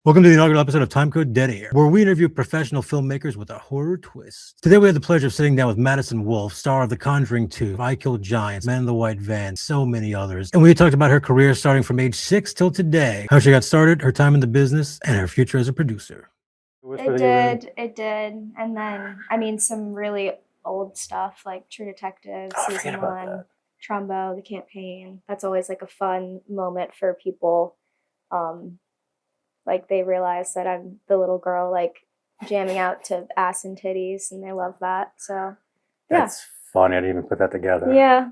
Welcome to the inaugural episode of Timecode Dead Air, where we interview professional filmmakers with a horror twist. Today we have the pleasure of sitting down with Madison Wolfe, star of The Conjuring 2, I Killed Giants, Man in the White Van, so many others. And we talked about her career starting from age 6 till today, how she got started, her time in the business, and her future as a producer. It did. And then, some really old stuff like True Detective, Season 1, Trumbo, The Campaign. That's always like a fun moment for people. Like they realize that I'm the little girl like jamming out to ass and titties, and they love that. So yeah. That's funny. I didn't even put that together. Yeah.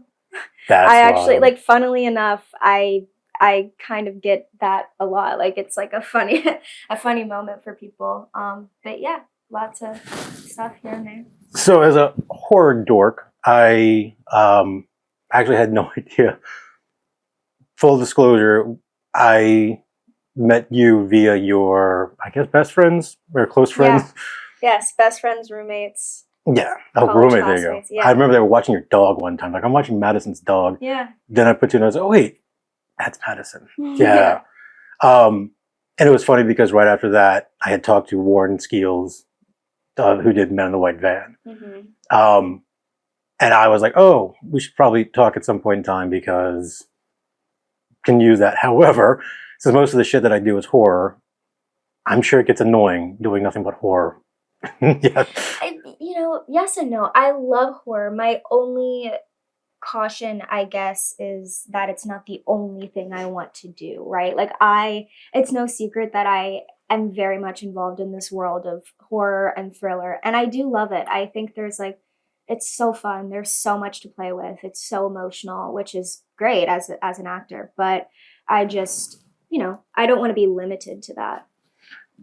That's I actually wild. like, funnily enough, I kind of get that a lot. Like it's like a funny moment for people. But yeah, lots of stuff here and there. So as a horror dork, I actually had no idea. Full disclosure, I met you via your, I guess, best friends or close friends. Yeah. Yes, best friends, roommates. Yeah. Oh, roommate, there you go. Yeah. I remember they were watching your dog one time. Like, I'm watching Madison's dog. Yeah. Then I put you in, I was like, oh, wait, that's Madison. Yeah. And it was funny because right after that, I had talked to Warren Skeels, who did Men in the White Van. Mm-hmm. And I was like, oh, we should probably talk at some point in time because can use that. However, since most of the shit that I do is horror, I'm sure it gets annoying doing nothing but horror. Yeah. Yes and no. I love horror. My only caution, I guess, is that it's not the only thing I want to do, right? Like it's no secret that I am very much involved in this world of horror and thriller, and I do love it. I think it's so fun. There's so much to play with. It's so emotional, which is great as an actor, but I just, I don't want to be limited to that.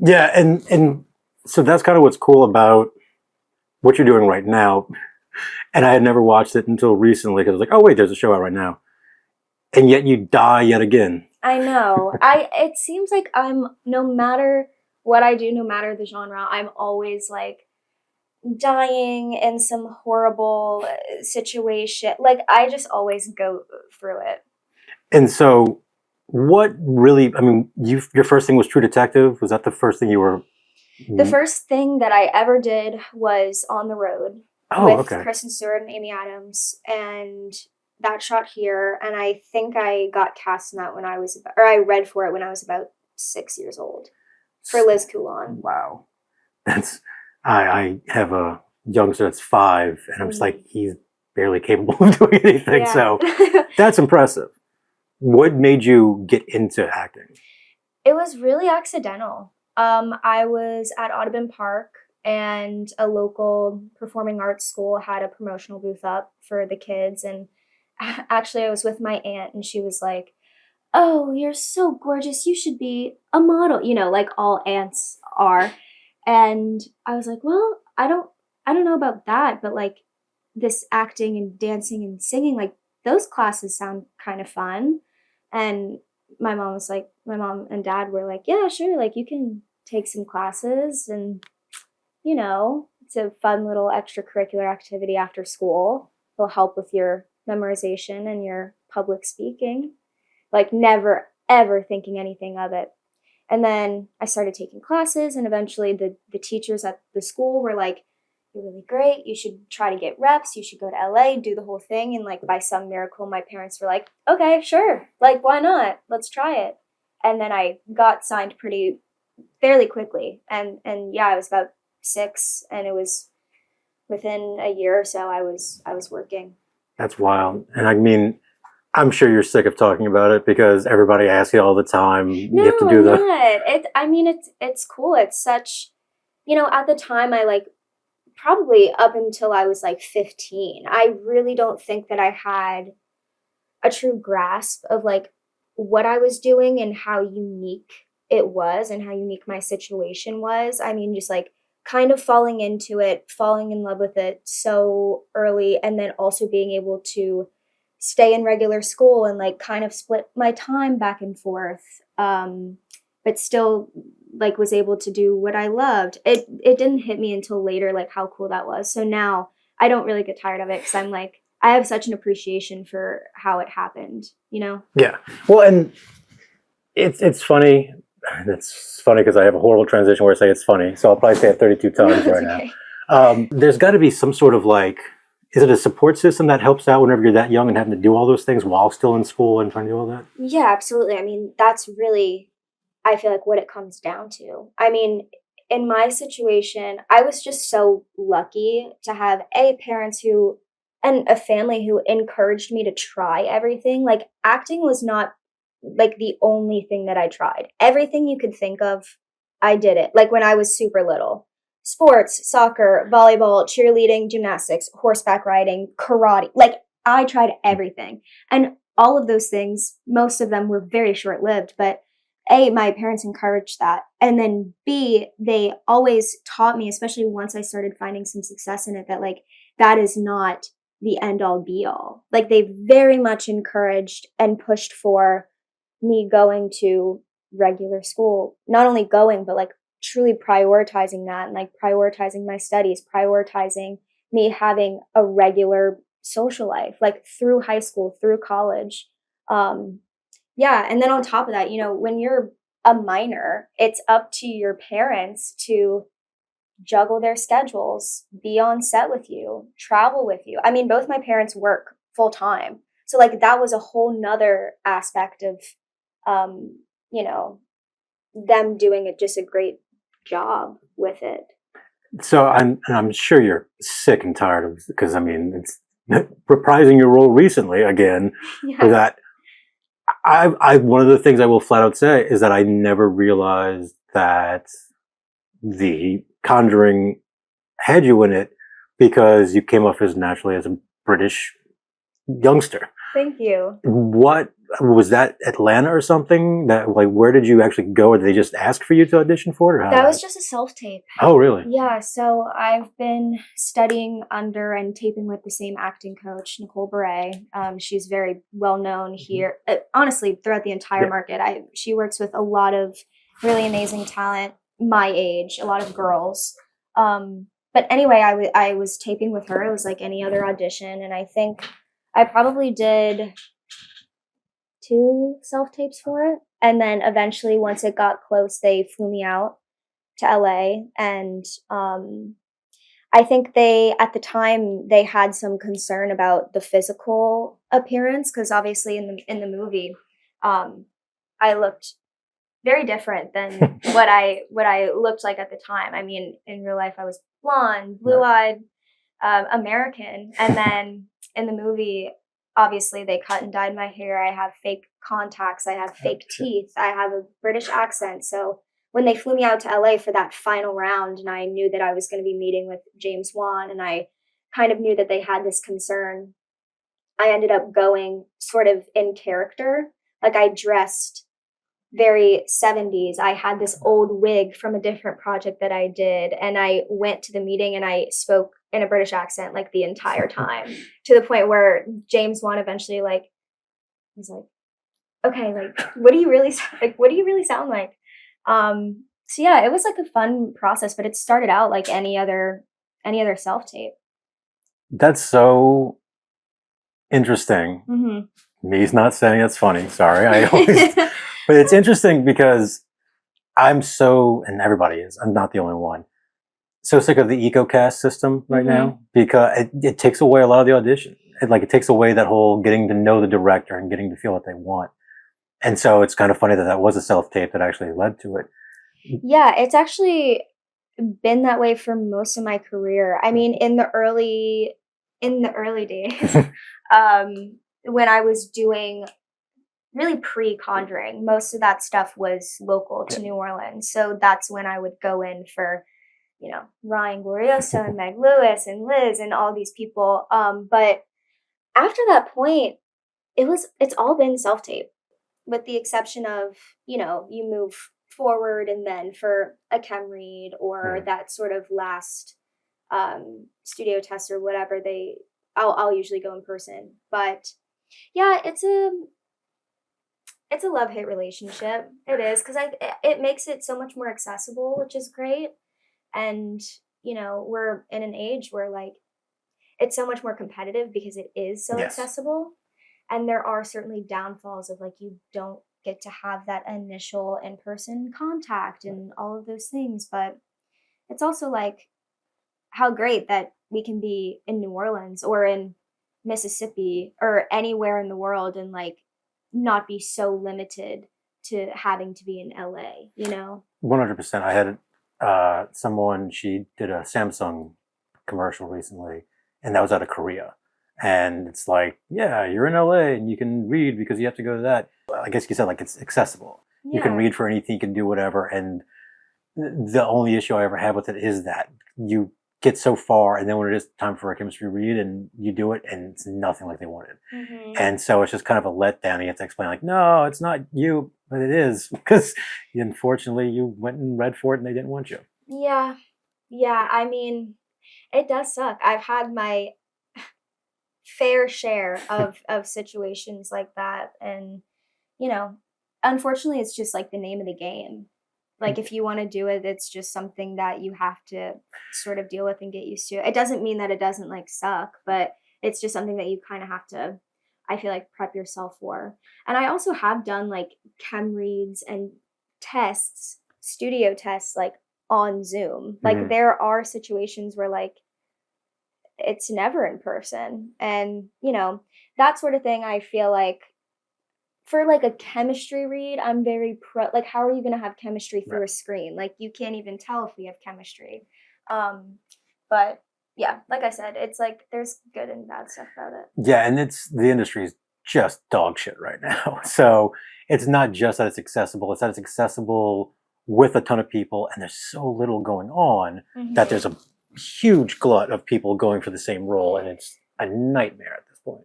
Yeah, and so that's kind of what's cool about what you're doing right now. And I had never watched it until recently because I was like, oh wait, there's a show out right now. And yet you die yet again. I know. It seems like no matter what I do, no matter the genre, I'm always like dying in some horrible situation. Like I just always go through it. And so what really, your first thing was True Detective? Was that the first thing you were? The first thing that I ever did was On the Road with Kristen Stewart and Amy Adams, and that shot here. And I think I got cast in that I read for it when I was about 6 years old for Liz Coulon. Wow. I have a youngster that's 5, and I'm just like, he's barely capable of doing anything. Yeah. So that's impressive. What made you get into acting? It was really accidental. I was at Audubon Park, and a local performing arts school had a promotional booth up for the kids. And actually, I was with my aunt, and she was like, "Oh, you're so gorgeous. You should be a model." Like all aunts are. And I was like, "Well, I don't know about that, but like this acting and dancing and singing, like those classes sound kind of fun." And my mom and dad were like, "Yeah, sure. Like you can take some classes, and it's a fun little extracurricular activity after school. It'll help with your memorization and your public speaking." Like never, ever thinking anything of it. And then I started taking classes, and eventually the teachers at the school were like, "You're really great. You should try to get reps. You should go to LA, do the whole thing." And like by some miracle, my parents were like, "Okay, sure. Like, why not? Let's try it." And then I got signed fairly quickly. And yeah, I was about 6, and it was within a year or so I was working. That's wild. And I'm sure you're sick of talking about it because everybody asks you all the time. No, you have to do not. It's cool. It's such, at the time I like, probably up until I was like 15, I really don't think that I had a true grasp of like what I was doing and how unique it was and how unique my situation was. Just like kind of falling into it, falling in love with it so early, and then also being able to stay in regular school and like kind of split my time back and forth, but still like was able to do what I loved. It didn't hit me until later like how cool that was. So now I don't really get tired of it because I'm like, I have such an appreciation for how it happened, Yeah. Well, and it's funny. It's funny because I have a horrible transition where I say it's funny, so I'll probably say it 32 times right now. Okay. There's got to be some sort of like, is it a support system that helps out whenever you're that young and having to do all those things while still in school and trying to do all that? Yeah, absolutely. I mean, that's really, I feel like, what it comes down to. I mean, in my situation, I was just so lucky to have parents who and a family who encouraged me to try everything. Like acting was not like the only thing that I tried. Everything you could think of, I did it. Like when I was super little. Sports, soccer, volleyball, cheerleading, gymnastics, horseback riding, karate. Like I tried everything. And all of those things, most of them were very short-lived, but my parents encouraged that. And then B, they always taught me, especially once I started finding some success in it, that like that is not the end all be all. Like they very much encouraged and pushed for me going to regular school, not only going, but like truly prioritizing that and like prioritizing my studies, prioritizing me having a regular social life, like through high school, through college. Yeah. And then on top of that, when you're a minor, it's up to your parents to juggle their schedules, be on set with you, travel with you. I mean, both my parents work full time. So like that was a whole nother aspect of, you know, them doing just a great job with it. So I'm sure you're sick and tired of, because I mean, it's reprising your role recently again for that. I one of the things I will flat out say is that I never realized that the Conjuring had you in it because you came off as naturally as a British youngster. Thank you. What was that, Atlanta or something? That like, where did you actually go? Or did they just ask for you to audition for it? Or how that was just a self-tape. Oh, really? Yeah. So I've been studying under and taping with the same acting coach, Nicole Beret. She's very well known here, honestly, throughout the entire market. She works with a lot of really amazing talent my age, a lot of girls. But anyway, I was taping with her. It was like any other audition, and I think I probably did 2 self-tapes for it. And then eventually, once it got close, they flew me out to LA. And I think at the time, they had some concern about the physical appearance, because obviously in the movie, I looked very different than what I looked like at the time. I mean, in real life, I was blonde, blue-eyed, American. And then in the movie, obviously they cut and dyed my hair. I have fake contacts. I have fake teeth. I have a British accent. So when they flew me out to LA for that final round, and I knew that I was going to be meeting with James Wan, and I kind of knew that they had this concern, I ended up going sort of in character. Like I dressed very 70s. I had this old wig from a different project that I did, and I went to the meeting and I spoke in a British accent like the entire time, to the point where James Wan eventually was like, okay, like what do you really sound like? So yeah, it was like a fun process, but it started out like any other self-tape. That's so interesting. Mm-hmm. Me's not saying it's funny. Sorry, I always. But it's interesting because I'm so, and everybody is. I'm not the only one. So sick of the EcoCast system right now, because it takes away a lot of the audition. It takes away that whole getting to know the director and getting to feel what they want. And so it's kind of funny that was a self-tape that actually led to it. Yeah, it's actually been that way for most of my career. I mean, in the early days, when I was doing really pre-Conjuring, most of that stuff was local to New Orleans. So that's when I would go in for, Ryan Glorioso and Meg Lewis and Liz and all these people. But after that point, it's all been self-tape, with the exception of, you move forward and then for a chem read or that sort of last studio test or whatever, I'll usually go in person. But yeah, it's a love-hate relationship. It is, because it makes it so much more accessible, which is great. And we're in an age where like it's so much more competitive because it is so accessible. And there are certainly downfalls of like you don't get to have that initial in-person contact and all of those things. But it's also like how great that we can be in New Orleans or in Mississippi or anywhere in the world and like not be so limited to having to be in LA, you know? 100%. I had someone, she did a Samsung commercial recently, and that was out of Korea. And it's like, yeah, you're in LA and you can read because you have to go to that. I guess you said like it's accessible. You can read for anything, you can do whatever. And the only issue I ever had with it is that you get so far, and then when it is time for a chemistry read and you do it and it's nothing like they wanted. And so it's just kind of a letdown. You have to explain like, no, it's not you, but it is, because unfortunately you went and read for it and they didn't want you. Yeah. I mean, it does suck. I've had my fair share of situations like that. And, you know, unfortunately, it's just like the name of the game. Like if you want to do it, it's just something that you have to sort of deal with and get used to. It doesn't mean that it doesn't like suck, but it's just something that you kind of have to, I feel like, prep yourself for. And I also have done like chem reads and tests, studio tests, like on Zoom. Like there are situations where like it's never in person. And, you know, that sort of thing, I feel like for like a chemistry read, I'm very like, how are you going to have chemistry through a screen? Like you can't even tell if we have chemistry. But yeah, like I said, it's like there's good and bad stuff about it. Yeah, and the industry is just dog shit right now. So it's not just that it's accessible, it's that it's accessible with a ton of people, and there's so little going on that there's a huge glut of people going for the same role, and it's a nightmare at this point.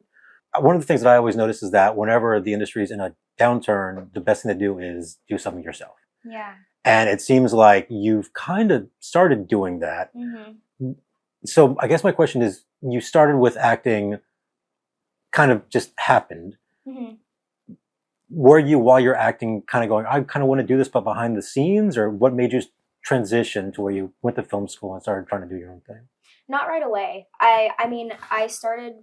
One of the things that I always notice is that whenever the industry is in a downturn, the best thing to do is do something yourself. Yeah. And it seems like you've kind of started doing that. So I guess my question is, you started with acting, kind of just happened. Were you, while you're acting, kind of going, I kind of want to do this, but behind the scenes? Or what made you transition to where you went to film school and started trying to do your own thing? Not right away. I mean, I started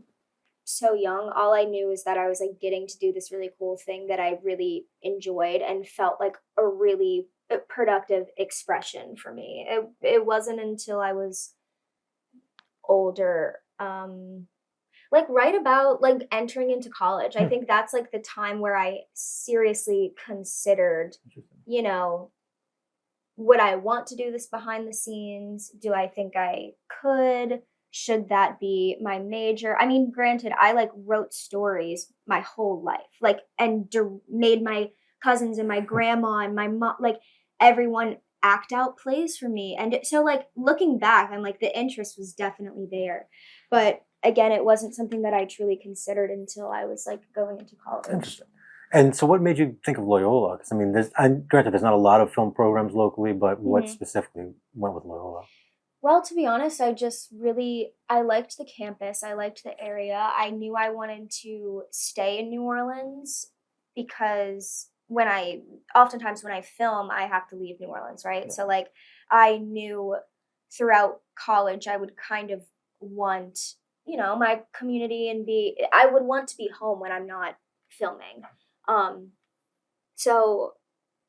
so young. All I knew is that I was like getting to do this really cool thing that I really enjoyed and felt like a really productive expression for me. It wasn't until I was older, like right about like entering into college. I think that's like the time where I seriously considered, you know, would I want to do this behind the scenes? Do I think I could? Should that be my major? I mean, granted, I like wrote stories my whole life, like, and made my cousins and my grandma and my mom, like everyone act out plays for me. And so like looking back, I'm like, the interest was definitely there. But again, it wasn't something that I truly considered until I was like going into college. Interesting. And so what made you think of Loyola? Because I mean, granted, there's not a lot of film programs locally, but what specifically went with Loyola? Well, to be honest, I liked the campus. I liked the area. I knew I wanted to stay in New Orleans because oftentimes when I film, I have to leave New Orleans, right? Yeah. So like, I knew throughout college, I would kind of want, you know, my community and I would want to be home when I'm not filming. So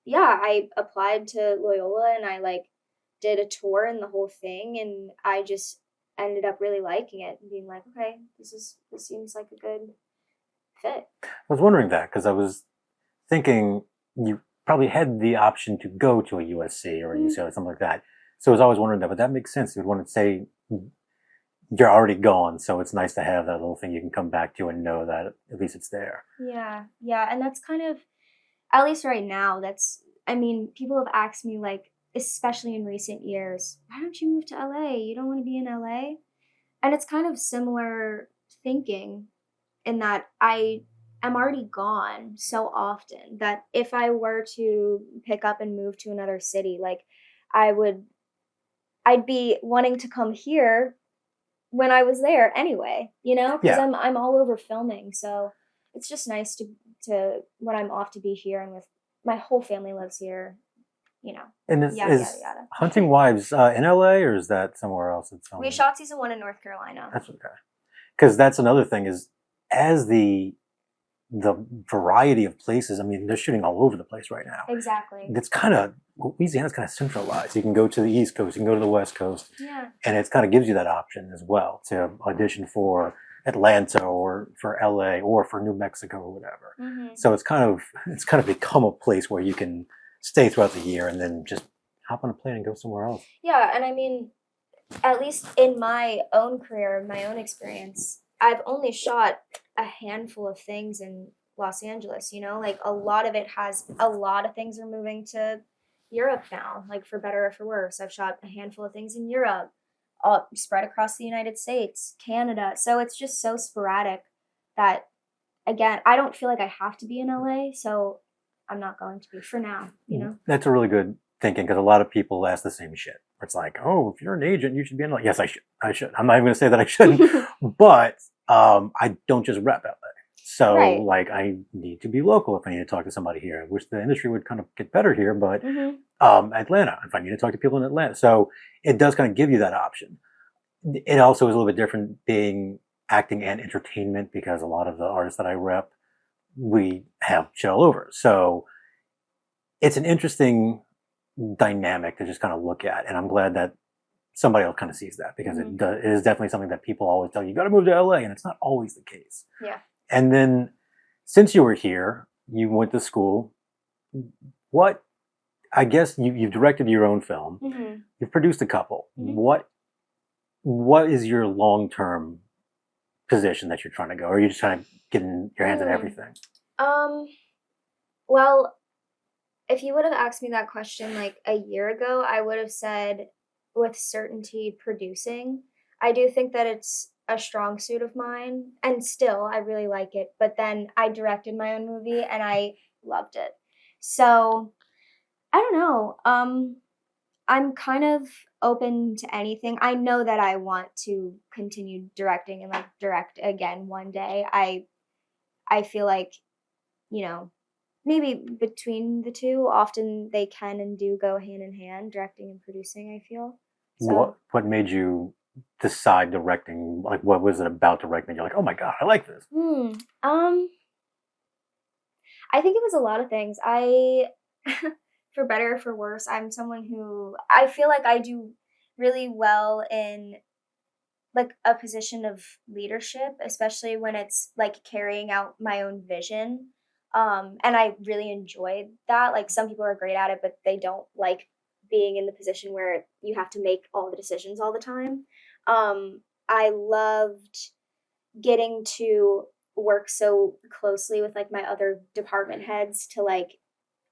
yeah, I applied to Loyola and I like did a tour and the whole thing, and I just ended up really liking it and being like, okay, this seems like a good fit. I was wondering that because I was thinking you probably had the option to go to a USC or a UCLA or something like that. So I was always wondering that, but that makes sense. You'd want to say you're already gone, so it's nice to have that little thing you can come back to and know that at least it's there. Yeah, and that's kind of, at least right now, I mean, people have asked me like, especially in recent years, why don't you move to LA? You don't want to be in LA? And it's kind of similar thinking in that I am already gone so often that if I were to pick up and move to another city, like I'd be wanting to come here when I was there anyway, you know, because I'm all over filming. So it's just nice to when I'm off to be here and with my whole family lives here. You know, and is Hunting Wives in LA or is that somewhere else? We shot season 1 in North Carolina. That's okay. Because that's another thing is, as the the variety of places. I mean, they're shooting all over the place right now. Exactly. It's kind of, Louisiana's kind of centralized. You can go to the East Coast, you can go to the West Coast, Yeah. and it kind of gives you that option as well to audition for Atlanta or for LA or for New Mexico or whatever. Mm-hmm. So it's kind of become a place where you can stay throughout the year and then just hop on a plane and go somewhere else. Yeah, and I mean, at least in my own career, my own experience, I've only shot a handful of things in Los Angeles, you know, like a lot of things are moving to Europe now, like for better or for worse. I've shot a handful of things in Europe, all spread across the United States, Canada. So it's just so sporadic that, again, I don't feel like I have to be in LA, so I'm not going to be for now, you know? That's a really good thinking, because a lot of people ask the same shit. It's like, oh, if you're an agent, you should be in LA. Yes, I should. I'm not even going to say that I shouldn't, but I don't just rep LA. So, Right. like, I need to be local if I need to talk to somebody here. I wish the industry would kind of get better here, but Atlanta, if I need to talk to people in Atlanta. So it does kind of give you that option. It also is a little bit different being acting and entertainment, because a lot of the artists that I rep, we have shit all over. So it's an interesting dynamic to just kind of look at, and I'm glad that somebody else kind of sees that, because it is definitely something that people always tell you, you got to move to LA, and it's not always the case. Yeah. And then, since you were here, you went to school. What, I guess you've directed your own film. Mm-hmm. You've produced a couple. Mm-hmm. What is your long-term position that you're trying to go? Or are you just trying to get your hands on everything? Well, if you would have asked me that question like a year ago, I would have said with certainty producing. I do think that it's a strong suit of mine, and still I really like it. But then I directed my own movie and I loved it. So I don't know. I'm kind of open to anything. I know that I want to continue directing and like direct again one day. I feel like, you know, maybe between the two, often they can and do go hand in hand, directing and producing, I feel. So What made you decide directing? Like, what was it about directing? You're like, oh my God, I like this. I think it was a lot of things. For better or for worse, I'm someone who I feel like I do really well in like a position of leadership, especially when it's like carrying out my own vision. And I really enjoyed that. Like some people are great at it, but they don't like being in the position where you have to make all the decisions all the time. I loved getting to work so closely with like my other department heads to like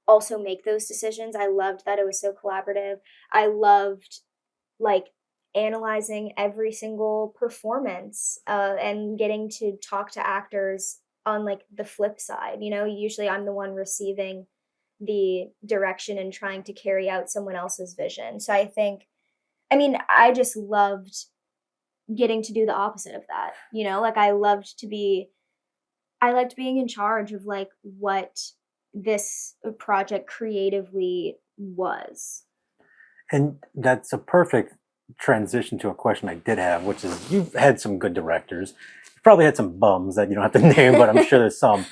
also make those decisions. I loved that it was so collaborative. I loved like analyzing every single performance and getting to talk to actors on like the flip side. You know, usually I'm the one receiving the direction and trying to carry out someone else's vision. So I just loved getting to do the opposite of that. You know, like I liked being in charge of like what this project creatively was. And that's a perfect transition to a question I did have, which is, you've had some good directors. You've probably had some bums that you don't have to name, but I'm sure there's some.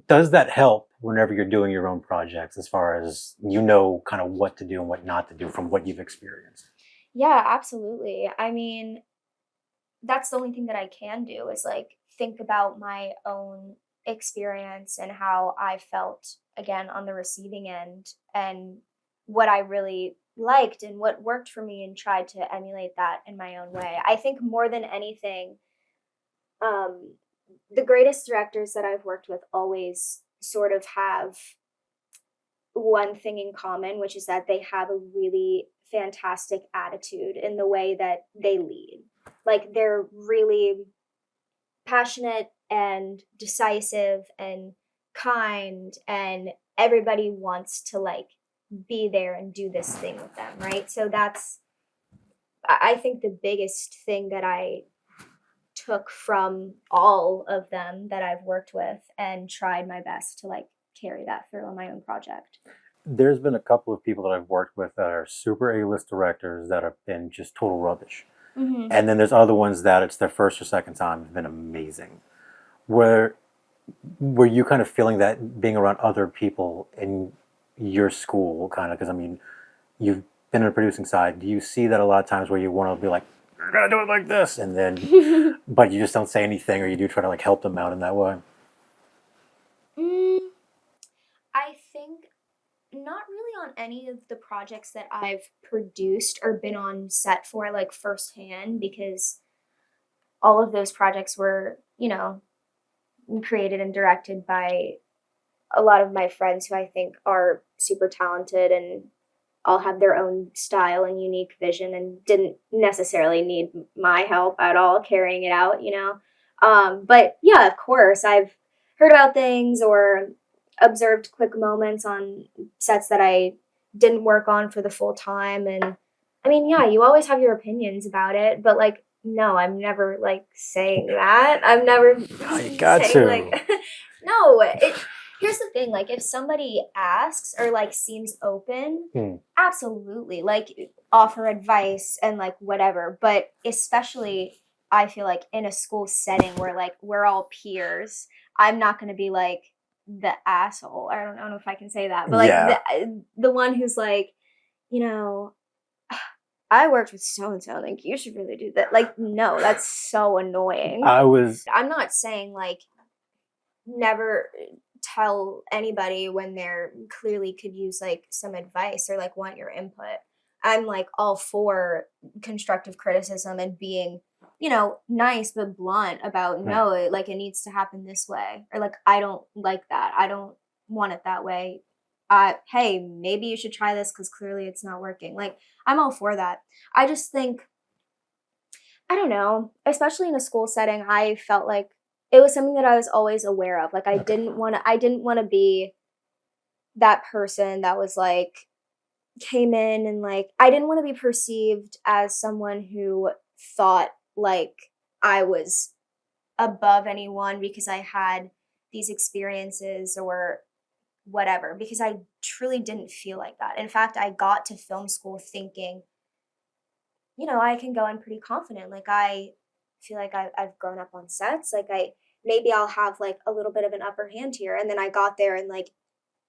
Does that help whenever you're doing your own projects, as far as you know kind of what to do and what not to do from what you've experienced? Yeah, absolutely. I mean, that's the only thing that I can do is like think about my own experience and how I felt again on the receiving end and what I really liked and what worked for me, and tried to emulate that in my own way. I think more than anything, the greatest directors that I've worked with always sort of have one thing in common, which is that they have a really fantastic attitude in the way that they lead. Like they're really passionate and decisive and kind, and everybody wants to like be there and do this thing with them, right? So I think the biggest thing that I took from all of them that I've worked with and tried my best to like carry that through on my own project. There's been a couple of people that I've worked with that are super A-list directors that have been just total rubbish. Mm-hmm. And then there's other ones that it's their first or second time have been amazing. Where were you kind of feeling that being around other people in your school, kind of? Because I mean, you've been on the producing side. Do you see that a lot of times where you want to be like, "We're gonna do it like this," and then, but you just don't say anything, or you do try to like help them out in that way? Mm, I think not really on any of the projects that I've produced or been on set for, like, firsthand, because all of those projects were, created and directed by a lot of my friends who I think are super talented and all have their own style and unique vision and didn't necessarily need my help at all carrying it out. But yeah, of course, I've heard about things or observed quick moments on sets that I didn't work on for the full time. And I mean, yeah, you always have your opinions about it, but like, no, I'm never like saying that. I'm never You got saying to. like, no, here's the thing, like if somebody asks or like seems open, absolutely, like offer advice and like whatever, but especially I feel like in a school setting where like we're all peers, I'm not going to be like the asshole. I don't know if I can say that, but like Yeah. the one who's like, you know, I worked with so and so, like you should really do that. Like no, that's so annoying. I'm not saying like never tell anybody when they're clearly could use like some advice or like want your input. I'm like all for constructive criticism and being, nice but blunt about no, like it needs to happen this way, or like I don't like that. I don't want it that way. Hey, maybe you should try this because clearly it's not working. Like I'm all for that. I just think I don't know, especially in a school setting, I felt like it was something that I was always aware of. Like I didn't want to be that person that was like came in and like I didn't want to be perceived as someone who thought like I was above anyone because I had these experiences or whatever, because I truly didn't feel like that. In fact, I got to film school thinking, I can go in pretty confident. Like I feel like I've grown up on sets. Like maybe I'll have like a little bit of an upper hand here. And then I got there and like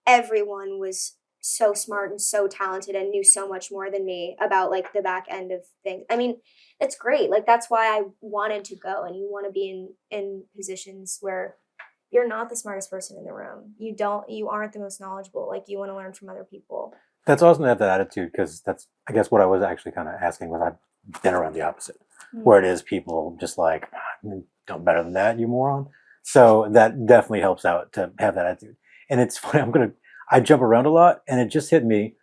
everyone was so smart and so talented and knew so much more than me about like the back end of things. I mean, it's great. Like that's why I wanted to go, and you want to be in positions where you're not the smartest person in the room. You aren't the most knowledgeable. Like you want to learn from other people. That's awesome to have that attitude, because that's, I guess, what I was actually kind of asking was I've been around the opposite, where it is people just like, don't better than that, you moron. So that definitely helps out to have that attitude. And it's funny, I jump around a lot, and it just hit me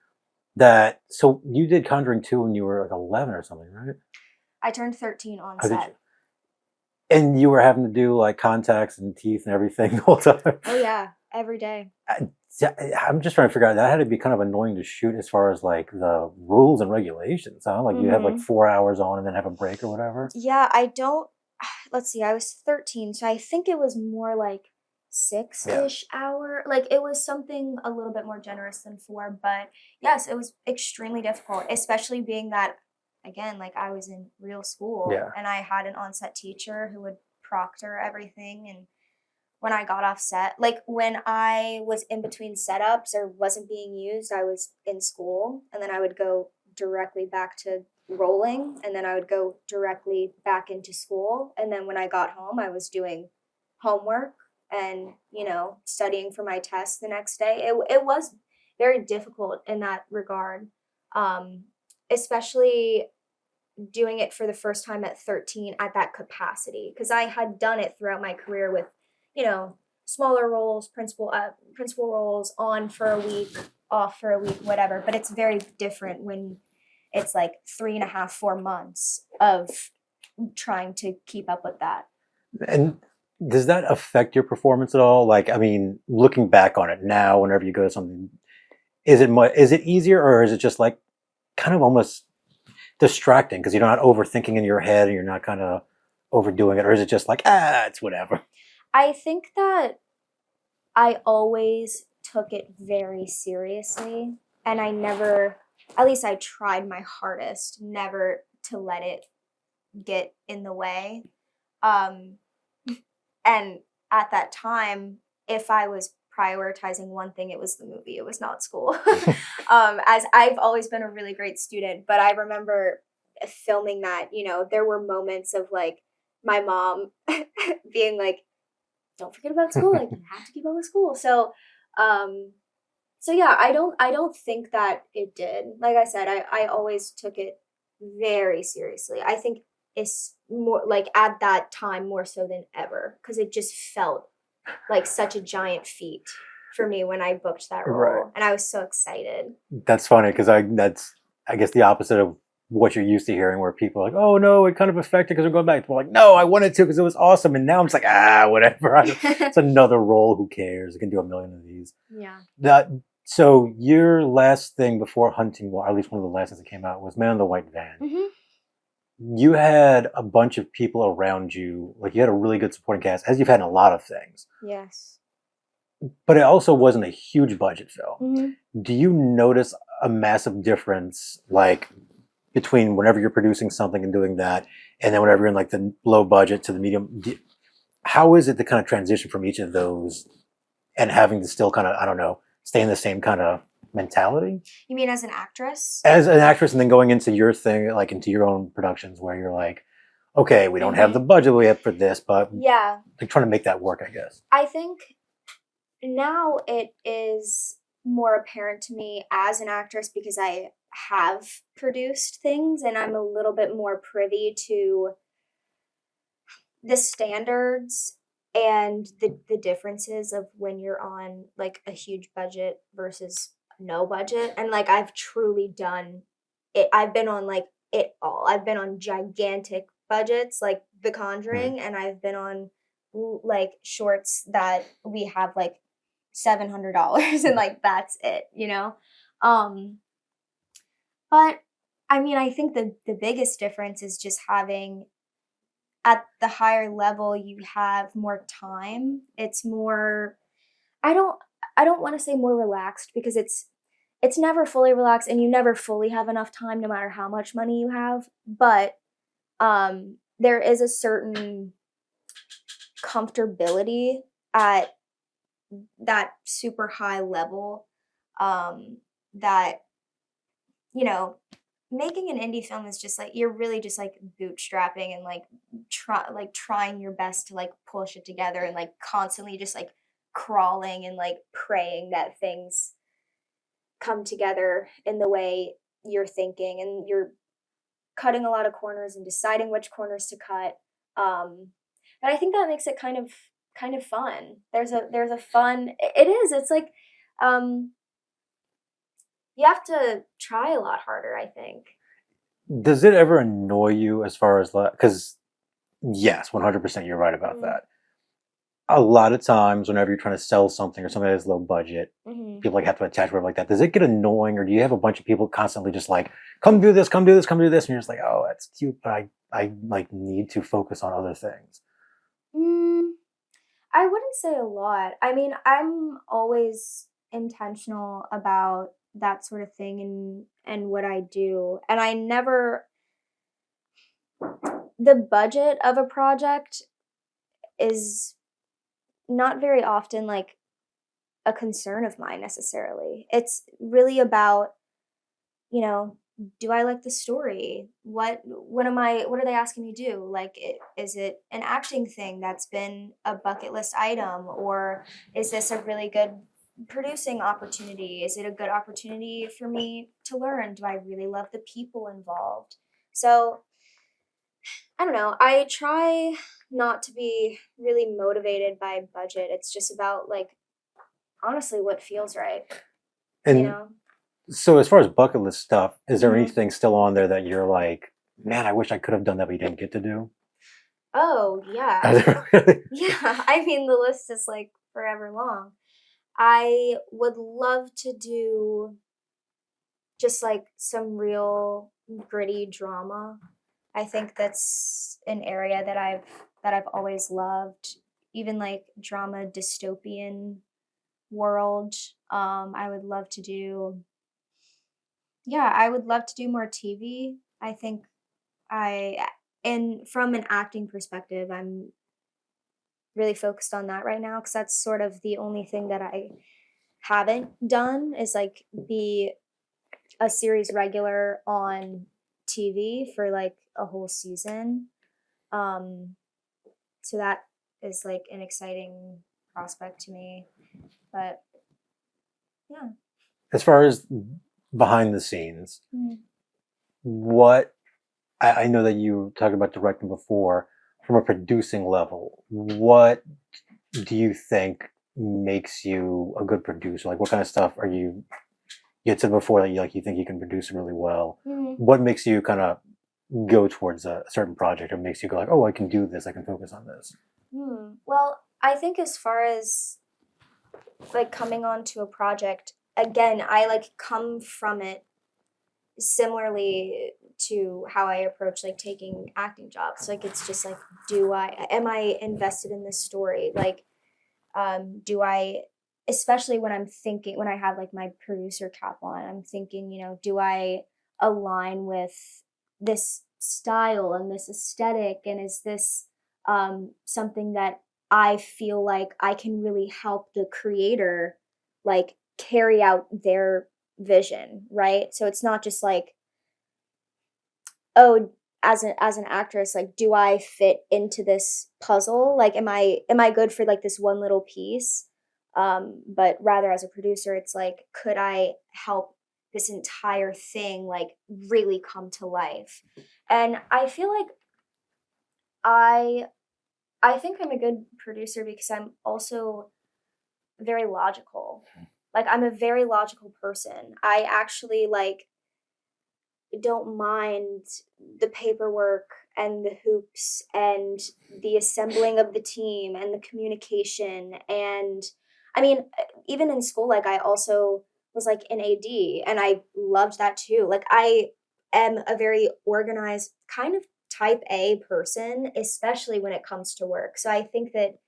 that, so you did Conjuring 2 when you were like 11 or something, right? I turned 13 on How did you? set. And you were having to do like contacts and teeth and everything the whole time. Oh yeah, every day. I'm just trying to figure out, that had to be kind of annoying to shoot as far as like the rules and regulations, huh? Like you have like 4 hours on and then have a break or whatever. Yeah, I don't. Let's see. I was 13, so I think it was more like 6-ish hour. Like it was something a little bit more generous than 4, but yes, it was extremely difficult, especially being that again, like I was in real school and I had an on-set teacher who would proctor everything. And when I got off set, like when I was in between setups or wasn't being used, I was in school, and then I would go directly back to rolling, and then I would go directly back into school. And then when I got home, I was doing homework and, studying for my test the next day. It was very difficult in that regard, especially doing it for the first time at 13 at that capacity, because I had done it throughout my career with, smaller roles, principal roles, on for a week, off for a week, whatever. But it's very different when it's like 3.5, 4 months of trying to keep up with that. And does that affect your performance at all? Like, I mean, looking back on it now, whenever you go to something, is it easier, or is it just like kind of almost distracting because you're not overthinking in your head and you're not kind of overdoing it, or is it just like, it's whatever? I think that I always took it very seriously, and I never, at least I tried my hardest never to let it get in the way. And at that time, if I was prioritizing one thing, it was the movie. It was not school. As I've always been a really great student, but I remember filming that, you know, there were moments of like my mom being like, don't forget about school. Like you have to keep up with school. So yeah, I don't think that it did. Like I said, I always took it very seriously. I think it's more like at that time more so than ever because it just felt like such a giant feat for me when I booked that role, Right. and I was so excited. That's funny because that's I guess the opposite of what you're used to hearing, where people are like, "Oh no, it kind of affected because we're going back." We're like, "No, I wanted to because it was awesome," and now I'm just like, whatever. It's another role. Who cares? I can do a million of these. Yeah. That so your last thing before Hunting, or at least one of the last things that came out, was Man in the White Van. Mm-hmm. You had a bunch of people around you, like you had a really good supporting cast, as you've had in a lot of things. Yes. But it also wasn't a huge budget film. Mm-hmm. Do you notice a massive difference, like between whenever you're producing something and doing that, and then whenever you're in like the low budget to the medium? How is it to kind of transition from each of those and having to still kind of, I don't know, stay in the same kind of mentality You mean as an actress? as an actress, and then going into your thing, like into your own productions, where you're like, okay, we don't have the budget we have for this, but Yeah. like trying to make that work, I guess. I think now it is more apparent to me as an actress because I have produced things and I'm a little bit more privy to the standards and the differences of when you're on like a huge budget versus no budget. And like I've truly done it. I've been on like it all. I've been on gigantic budgets like The Conjuring, and I've been on like shorts that we have like $700 and like that's it, you know? But I mean, I think the biggest difference is just having at the higher level you have more time. It's more I don't I don't want to say more relaxed because it's never fully relaxed and you never fully have enough time no matter how much money you have, but there is a certain comfortability at that super high level that you know making an indie film is just like you're really just like bootstrapping and like trying your best to like push it together and like constantly just like crawling and like praying that things come together in the way you're thinking, and you're cutting a lot of corners and deciding which corners to cut. But I think that makes it kind of fun. There's a fun it is. It's like you have to try a lot harder, I think. Does it ever annoy you as far as like, because yes, 100% you're right about Mhm. that. A lot of times, whenever you're trying to sell something or something that is low budget, Mhm. people like have to attach whatever like that. Does it get annoying, or do you have a bunch of people constantly just like, come do this, come do this, come do this, and you're just like, oh, that's cute, but I like need to focus on other things. Mm, I wouldn't say a lot. I mean, I'm always intentional about that sort of thing and what I do. And I never the budget of a project is not very often like a concern of mine necessarily. It's really about, you know, do I like the story? What are they asking me to do? Like is it an acting thing that's been a bucket list item, or is this a really good producing opportunity? Is it a good opportunity for me to learn? Do I really love the people involved? So, I don't know. I try not to be really motivated by budget. It's just about like honestly what feels right, you And know? so, as far as bucket list stuff, is there Mhm. anything still on there that you're like, man, I wish I could have done that, but you didn't get to do? Oh, yeah. Are there really? Yeah, I mean, the list is like forever long. I would love to do just like some real gritty drama. I think that's an area that I've always loved. Even like drama dystopian world. I would love to do yeah, I would love to do more TV. I think I and from an acting perspective, I'm really focused on that right now because that's sort of the only thing that I haven't done is like be a series regular on TV for like a whole season. So that is like an exciting prospect to me. But yeah. As far as behind the scenes, Mm. what I know that you talked about directing before, from a producing level, what do you think makes you a good producer? Like, what kind of stuff are you? You had said before that you think you can produce really well. Mm. What makes you kind of go towards a certain project, or makes you go like, oh, I can do this, I can focus on this? Well, I think as far as like coming onto a project, again, I like come from it similarly to how I approach like taking acting jobs. Like it's just like, am I invested in this story? Like, do I, especially when when I have like my producer cap on, I'm thinking, do I align with this style and this aesthetic? And is this something that I feel like I can really help the creator like carry out their vision, right? So it's not just like, oh, as an actress, like, do I fit into this puzzle? Like, am I good for like this one little piece? But rather as a producer, it's like, could I help this entire thing like really come to life? And I feel like I I think I'm a good producer because I'm also very logical. Like I'm a very logical person. I actually like don't mind the paperwork and the hoops and the assembling of the team and the communication. And I mean, even in school, like I also was like an AD and I loved that too. Like I am a very organized kind of type A person, especially when it comes to work. So I think that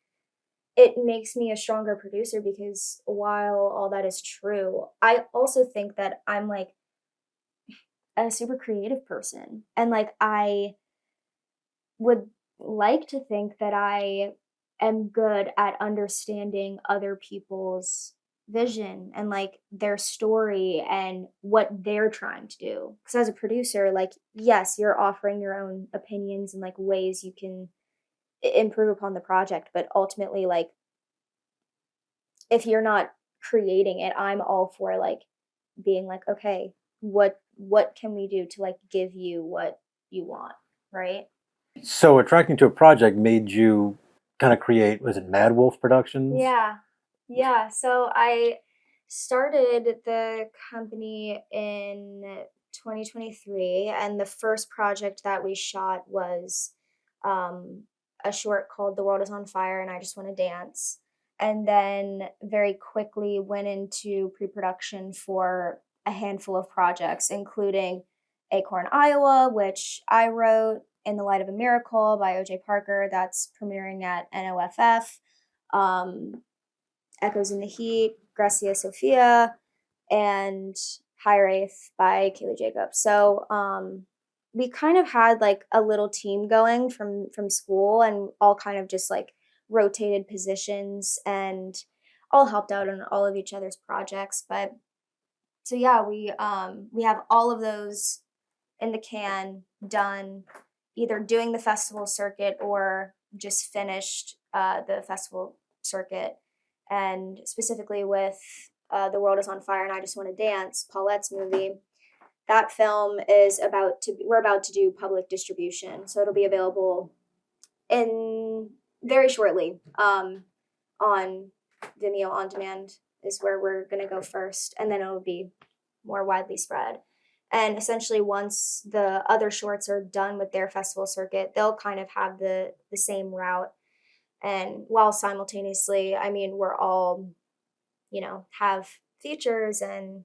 it makes me a stronger producer because while all that is true, I also think that I'm like a super creative person. And like I would like to think that I am good at understanding other people's vision and like their story and what they're trying to do. Because as a producer, like, yes, you're offering your own opinions and like ways you can improve upon the project. But ultimately, like, if you're not creating it, I'm all for like being like, okay, what can we do to like give you what you want, right? So attracting to a project made you kind of create, was it Mad Wolf Productions? Yeah, so I started the company in 2023 and the first project that we shot was um a short called The World Is on Fire and I Just Want to Dance, and then very quickly went into pre-production for a handful of projects, including Acorn, Iowa, which I wrote, In the Light of a Miracle by OJ Parker, that's premiering at NOFF, um, Echoes in the Heat, Gracia Sophia, and High Wraith by Kaylee Jacobs. So we kind of had like a little team going from school and all kind of just like rotated positions and all helped out on all of each other's projects. But so yeah, we have all of those in the can, done, either doing the festival circuit or just finished the festival circuit. And specifically with The World Is on Fire and I Just Want to Dance, Paulette's movie, that film is we're about to do public distribution. So it'll be available in very shortly on Vimeo On Demand is where we're going to go first. And then it'll be more widely spread. And essentially, once the other shorts are done with their festival circuit, they'll kind of have the same route. And while simultaneously, I mean, we're all, have features and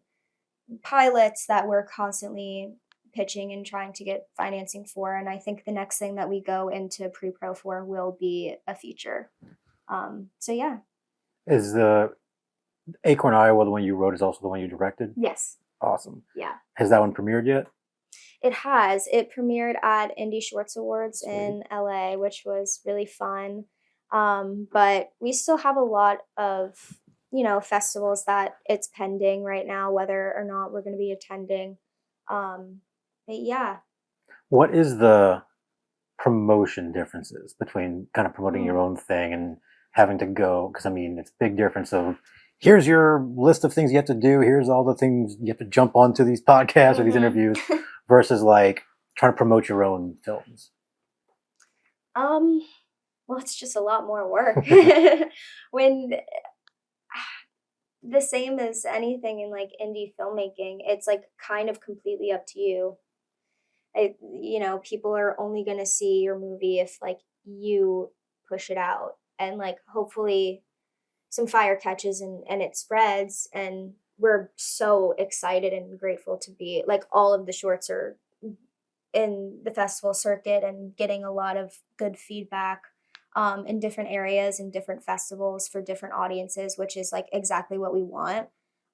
pilots that we're constantly pitching and trying to get financing for. And I think the next thing that we go into pre-pro for will be a feature. So yeah. Is the Acorn, Iowa, the one you wrote, is also the one you directed? Yes. Awesome. Yeah. Has that one premiered yet? It has. It premiered at Indie Shorts Awards Sweet. in LA, which was really fun. But we still have a lot of, festivals that it's pending right now, whether or not we're going to be attending. But yeah. What is the promotion differences between kind of promoting your Mm. own thing and having to go? Because I mean, it's a big difference of here's your list of things you have to do. Here's all the things you have to jump onto these podcasts or these interviews versus like trying to promote your own films. Well, it's just a lot more work. When the same as anything in like indie filmmaking, it's like kind of completely up to you. People are only going to see your movie if like you push it out, and like hopefully some fire catches and it spreads, and we're so excited and grateful to be like all of the shorts are in the festival circuit and getting a lot of good feedback in different areas and different festivals for different audiences, which is like exactly what we want.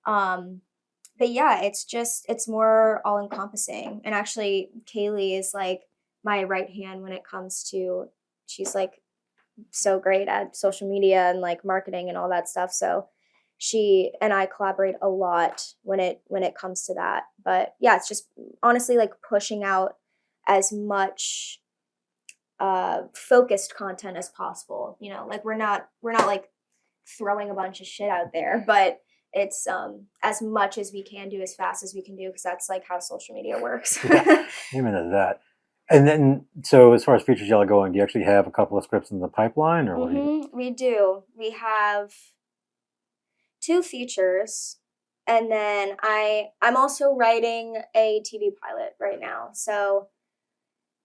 But yeah, it's more all encompassing. And actually, Kaylee is like my right hand when it comes to, she's like so great at social media and like marketing and all that stuff. So she and I collaborate a lot when it comes to that. But yeah, it's just honestly like pushing out as much focused content as possible. Like we're not like throwing a bunch of shit out there, but it's as much as we can do as fast as we can do, because that's like how social media works. Yeah, amen to that. And then, so as far as features y'all are going, do you actually have a couple of scripts in the pipeline, or what? We do. We have 2 features, and then I'm also writing a TV pilot right now. So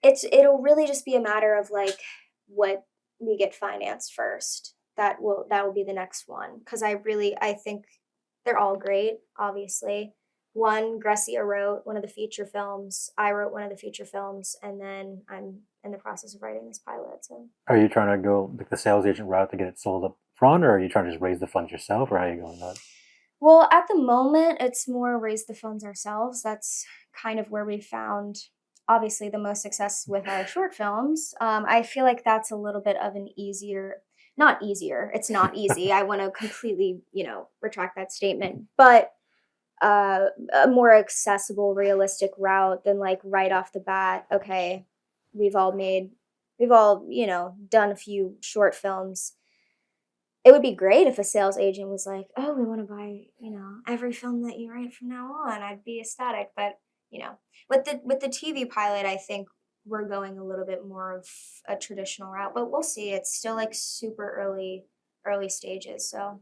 it'll really just be a matter of like what we get financed first. That will be the next one, because I think they're all great. Obviously, Grecia wrote one of the feature films. I wrote one of the feature films, and then I'm in the process of writing this pilot. So, Are you trying to go like the sales agent route to get it sold up front, or are you trying to just raise the funds yourself, or how are you going about it? well, at the moment, it's more raise the funds ourselves. That's kind of where we found, obviously, the most success with our short films. I feel like that's a little bit of an not easier. It's not easy. I want to completely, retract that statement. But a more accessible, realistic route than like right off the bat. Okay, we've all, done a few short films. It would be great if a sales agent was like, "Oh, we want to buy, every film that you write from now on." I'd be ecstatic. But with the TV pilot, I think we're going a little bit more of a traditional route. But we'll see. It's still like super early stages. So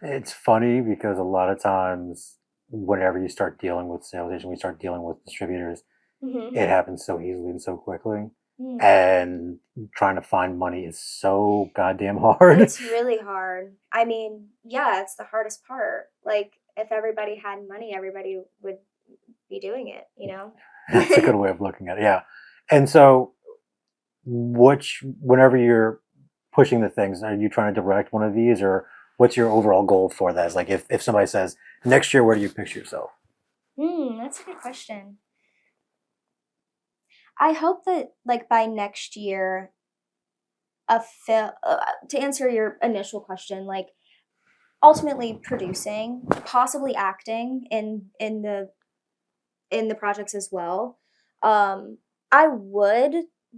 It's funny because a lot of times, whenever you start dealing with sales agents, we start dealing with distributors, it happens so easily and so quickly. And trying to find money is so goddamn hard. It's really hard. I mean, yeah, it's the hardest part. Like, if everybody had money, everybody would be doing it, That's a good way of looking at it. Yeah. And so, whenever you're pushing the things, are you trying to direct one of these, or what's your overall goal for that? It's like if somebody says next year, where do you picture yourself? That's a good question. I hope that like by next year, to answer your initial question, like ultimately producing, possibly acting in the projects as well. I would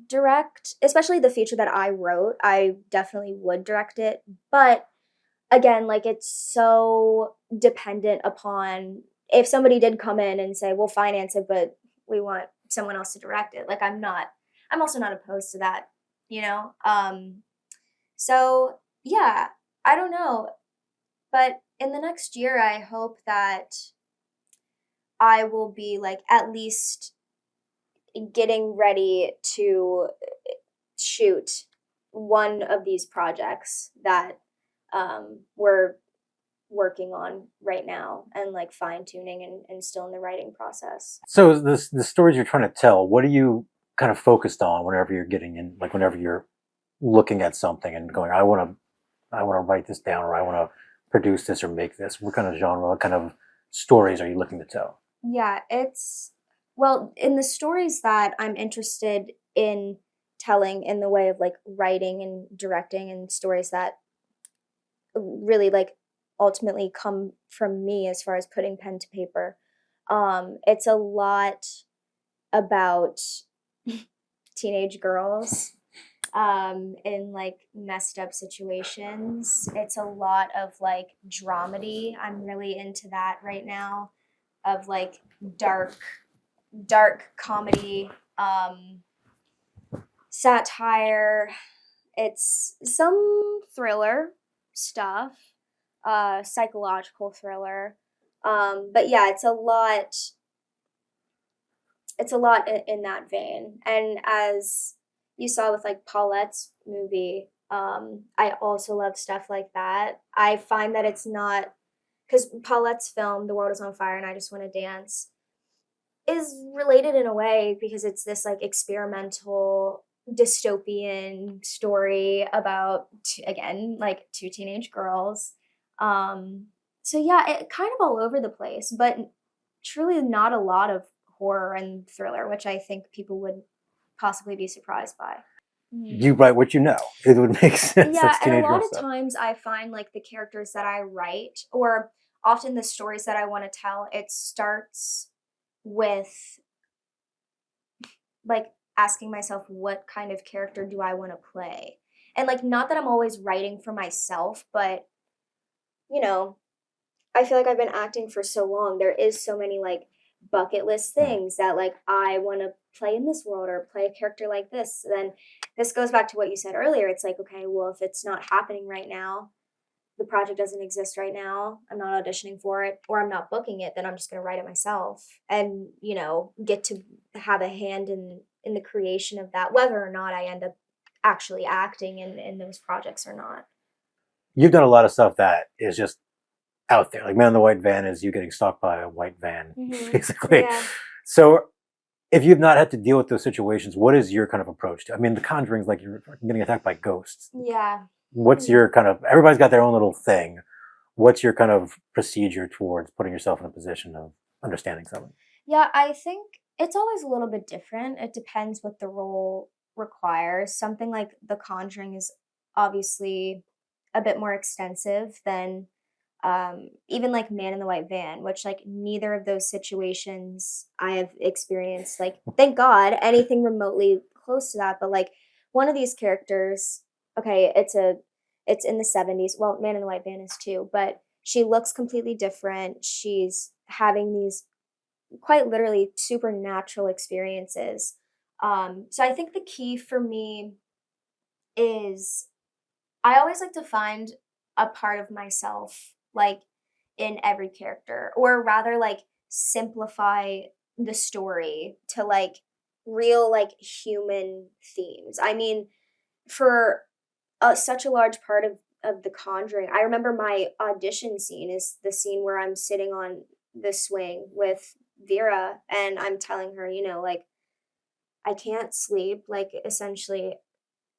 direct, especially the feature that I wrote. I definitely would direct it, but again, like it's so dependent upon if somebody did come in and say, "We'll finance it, but we want someone else to direct it." Like I'm also not opposed to that, you know? So yeah, I don't know. But in the next year, I hope that I will be like at least getting ready to shoot one of these projects that we're working on right now, and like fine tuning and still in the writing process. So the stories you're trying to tell, what are you kind of focused on whenever you're getting in, like whenever you're looking at something and going, I want to write this down, or I want to produce this or make this. What kind of genre, what kind of stories are you looking to tell? Yeah, well, in the stories that I'm interested in storytelling in the way of like writing and directing and stories that really like ultimately come from me as far as putting pen to paper. It's a lot about teenage girls in like messed up situations. It's a lot of like dramedy. I'm really into that right now, of like dark comedy, satire. It's some thriller stuff, psychological thriller. But yeah, it's a lot in that vein. And as you saw with like Paulette's movie, I also love stuff like that. I find that it's not, because Paulette's film, The World Is on Fire and I Just Want to Dance, is related in a way because it's this like experimental dystopian story about again like two teenage girls. So yeah, it kind of all over the place, but truly not a lot of horror and thriller, which I think people would possibly be surprised by. You write what you know. It would make sense. Yeah, That's and a teenage lot girl of stuff. times I find like the characters that I write, or often the stories that I want to tell, it starts with like asking myself, what kind of character do I want to play? And like, not that I'm always writing for myself, but you know, I feel like I've been acting for so long. There is so many like bucket list things that like I want to play in this world or play a character like this. Then this goes back to what you said earlier. It's like, okay, well, if it's not happening right now, the project doesn't exist right now, I'm not auditioning for it, or I'm not booking it, then I'm just going to write it myself and, you know, get to have a hand in the creation of that, whether or not I end up actually acting in those projects or not. You've done a lot of stuff that is just out there. Like Man in the White Van is you getting stalked by a white van, basically. Yeah. So if you've not had to deal with those situations, what is your kind of approach to? I mean, The Conjuring's like you're getting attacked by ghosts. Yeah. What's your kind of? Everybody's got their own little thing. What's your kind of procedure towards putting yourself in a position of understanding something? Yeah, I think it's always a little bit different. It depends what the role requires. Something like The Conjuring is obviously a bit more extensive than even like Man in the White Van, which like neither of those situations I have experienced, like thank God, anything remotely close to that. But like one of these characters, okay, it's in the 70s. Well, Man in the White Van is too, but she looks completely different. She's having these quite literally supernatural experiences. So I think the key for me is I always like to find a part of myself like in every character, or rather like simplify the story to like real like human themes. I mean, for such a large part of The Conjuring, I remember my audition scene is the scene where I'm sitting on the swing with Vera and I'm telling her, you know, like I can't sleep, like essentially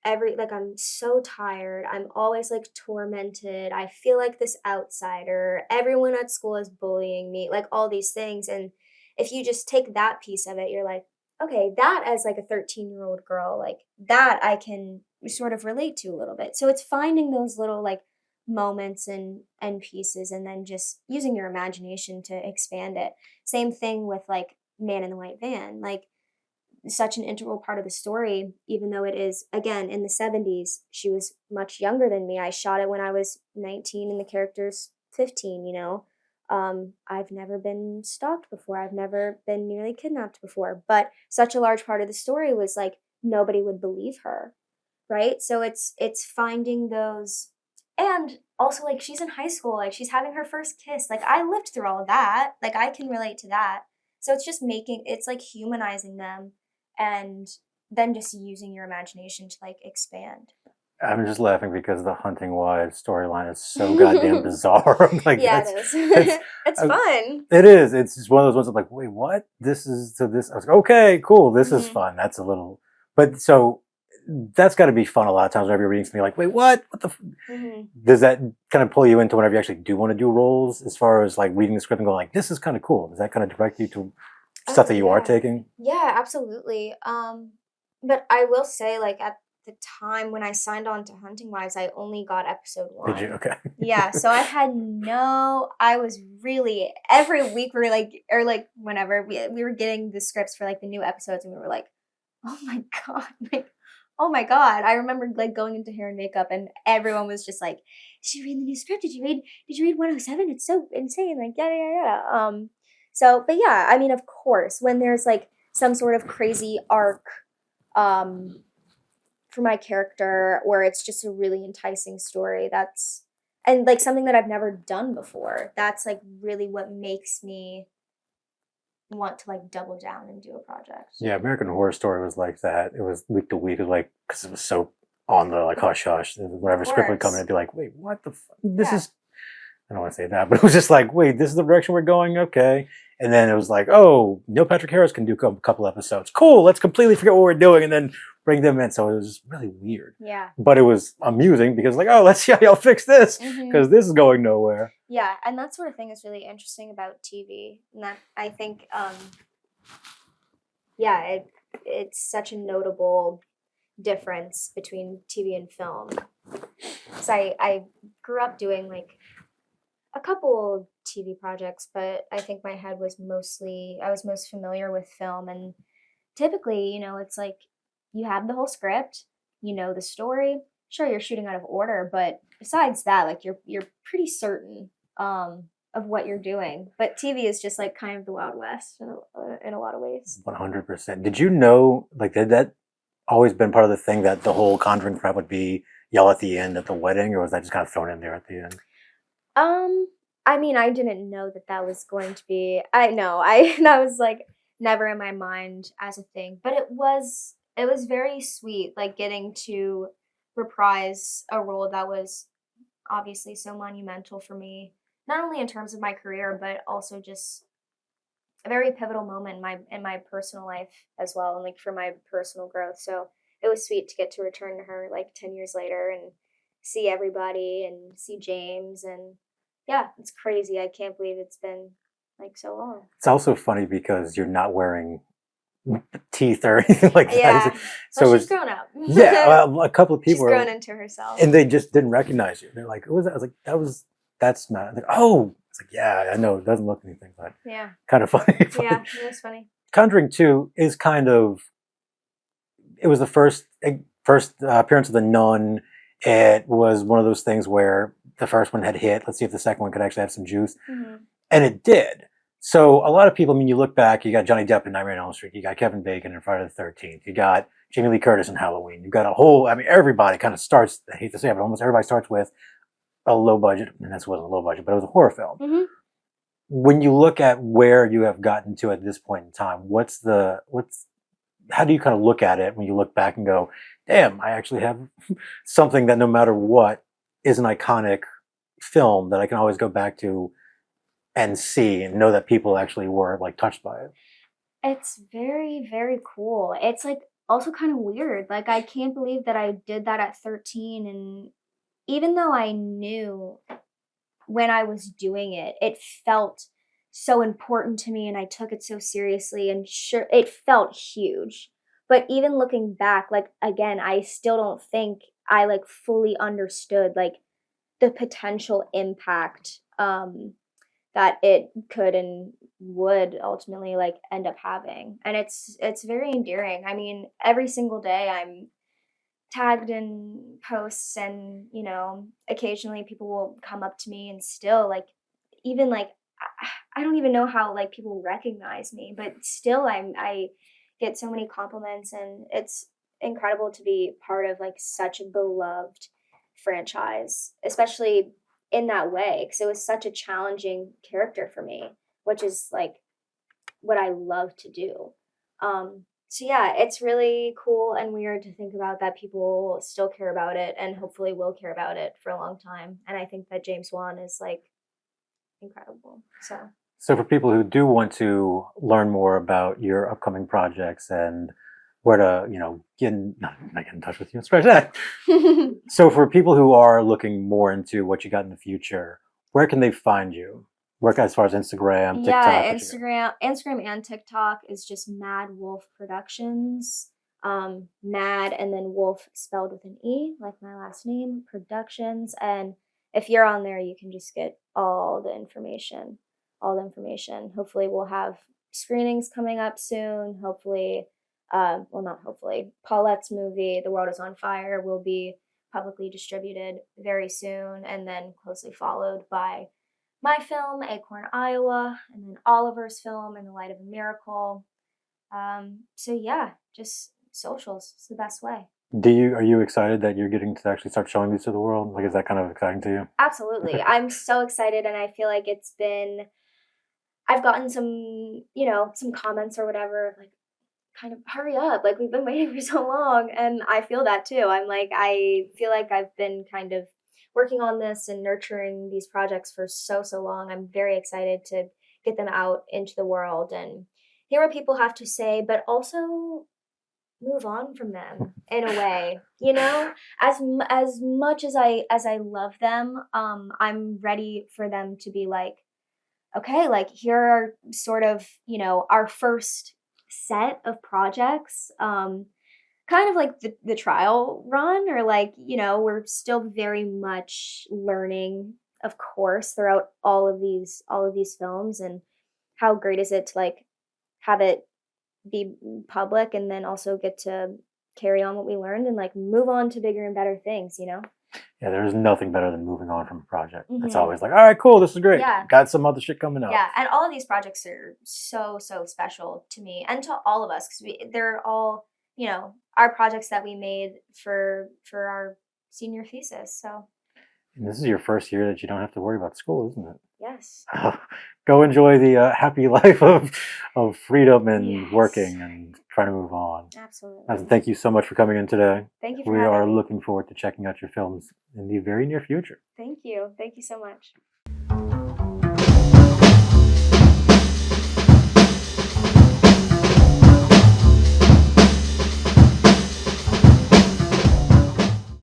like I'm so tired. I'm always like tormented. I feel like this outsider. Everyone at school is bullying me, like all these things. And if you just take that piece of it, you're like, okay, that as like a 13-year-old girl, like that I can sort of relate to a little bit. So it's finding those little like moments and pieces and then just using your imagination to expand it. Same thing with like Man in the White Van. Like such an integral part of the story, even though it is, again, in the 70s. She was much younger than me. I shot it when I was 19 and the character's 15, you know. I've never been stalked before. I've never been nearly kidnapped before. But such a large part of the story was like nobody would believe her, right? So it's finding those, and also like she's in high school, like she's having her first kiss. Like I lived through all of that. Like I can relate to that. So it's just it's like humanizing them and then just using your imagination to like expand. I'm just laughing because the Hunting Wives storyline is so goddamn bizarre. Like, Yeah, it is. It's fun. It is. It's just one of those ones I'm like, wait, what? This is so this. I was like, okay, cool. This is fun. That's a little, but so that's got to be fun a lot of times whenever you're reading something like, wait, what? What the? Does that kind of pull you into whenever you actually do want to do roles as far as like reading the script and going like, this is kind of cool? Does that kind of direct you to stuff that you are taking? Yeah, absolutely. But I will say, like, at the time when I signed on to Hunting Wives, I only got episode 1. Did you? Okay. Yeah, so I was really, every week we were like, or like whenever we were getting the scripts for like the new episodes, and we were like, oh my God, like, oh my God. I remember like going into hair and makeup and everyone was just like, did you read the new script? Did you read 107? It's so insane. Like, yada, yada, yada. So, but yeah, I mean, of course, when there's like some sort of crazy arc, for my character, or it's just a really enticing story, and like something that I've never done before, that's like really what makes me want to like double down and do a project. Yeah, American Horror Story was like that. It was week to week, like because it was so on the like hush hush. Whatever script would come in, it'd be like, wait, what the? This is. I don't want to say that, but it was just like, wait, this is the direction we're going. Okay, and then it was like, oh, Neil Patrick Harris can do a couple episodes. Cool, let's completely forget what we're doing, and then bring them in. So it was just really weird. Yeah. But it was amusing because like, oh, let's see how y'all fix this because this is going nowhere. Yeah, and that sort of thing is really interesting about TV, and that I think, yeah, it's such a notable difference between TV and film. So I grew up doing like a couple TV projects, but I think my head was I was most familiar with film, and typically, you know, it's like you have the whole script, you know the story. Sure, you're shooting out of order, but besides that, like you're pretty certain of what you're doing. But TV is just like kind of the Wild West in a lot of ways. 100%. Did you know, like, did that always been part of the thing that the whole Conjuring crap would be yell at the end at the wedding, or was that just kind of thrown in there at the end? I mean, I didn't know that was going to be. I know, that was like never in my mind as a thing, but it was very sweet, like getting to reprise a role that was obviously so monumental for me, not only in terms of my career, but also just a very pivotal moment in my personal life as well, and like for my personal growth. So it was sweet to get to return to her like 10 years later and see everybody and see James, and yeah, it's crazy. I can't believe it's been like so long. It's also funny because you're not wearing teeth or anything like that. Yeah, So well, she's grown up. Yeah, well, a couple of people she's grown into herself, and they just didn't recognize you. They're like, "Who was that?" I was like, that's not. Like, oh, it's like, yeah, I know it doesn't look anything, but yeah, kind of funny. Yeah, it was funny. Conjuring 2 is kind of. It was the first appearance of the nun. It was one of those things where the first one had hit. Let's see if the second one could actually have some juice, and it did. So a lot of people, I mean, you look back, you got Johnny Depp in Nightmare on Elm Street, you got Kevin Bacon in Friday the 13th, you got Jamie Lee Curtis in Halloween, you've got a whole, I mean, everybody kind of starts, I hate to say it, but almost everybody starts with a low budget, and this wasn't a low budget, but it was a horror film. When you look at where you have gotten to at this point in time, how do you kind of look at it when you look back and go, damn, I actually have something that no matter what is an iconic film that I can always go back to and see and know that people actually were like touched by it. It's very, very cool. It's like also kind of weird. Like I can't believe that I did that at 13, and even though I knew when I was doing it, it felt so important to me and I took it so seriously, and sure, it felt huge. But even looking back, like again, I still don't think I like fully understood like the potential impact that it could and would ultimately like end up having. And it's very endearing. I mean, every single day I'm tagged in posts, and you know, occasionally people will come up to me and still like, even like I don't even know how like people recognize me, but still I get so many compliments, and it's incredible to be part of like such a beloved franchise, especially in that way, because it was such a challenging character for me, which is like what I love to do. So yeah, it's really cool and weird to think about that people still care about it, and hopefully will care about it for a long time. And I think that James Wan is like incredible. So for people who do want to learn more about your upcoming projects and where to, you know, not get in touch with you, scratch that. So for people who are looking more into what you got in the future, where can they find you? Work as far as Instagram, TikTok? Yeah, Instagram and TikTok is just Mad Wolf Productions. Mad and then Wolf spelled with an E, like my last name, Productions. And if you're on there, you can just get all the information. All the information. Hopefully, we'll have screenings coming up soon. Hopefully, well, not hopefully, Paulette's movie, The World is on Fire, will be publicly distributed very soon, and then closely followed by my film, Acorn, Iowa, and then Oliver's film, In the Light of a Miracle. So yeah, just socials. It's the best way. Are you excited that you're getting to actually start showing these to the world? Like, is that kind of exciting to you? Absolutely. I'm so excited, and I feel like I've gotten some, some comments or whatever, like, kind of hurry up, like, we've been waiting for so long, and I feel that too. I feel like I've been kind of working on this and nurturing these projects for so long. I'm very excited to get them out into the world and hear what people have to say, but also move on from them in a way. As much as I love them, I'm ready for them to be like, okay, like, here are sort of, our first set of projects, kind of like the trial run, or like, we're still very much learning, of course, throughout all of these films. And how great is it to like have it be public and then also get to carry on what we learned and like move on to bigger and better things. Yeah, there's nothing better than moving on from a project. It's Mhm. always like, all right, cool, this is great. Yeah. Got some other shit coming up. Yeah, and all of these projects are so special to me and to all of us, because they're all, our projects that we made for our senior thesis. So And this is your first year that you don't have to worry about school, isn't it? yes. Go enjoy the happy life of freedom and Yes. working and trying to move on. Absolutely. Madison, thank you so much for coming in today. Thank you for We having are me. looking forward to checking out your films in the very near future. Thank you so much.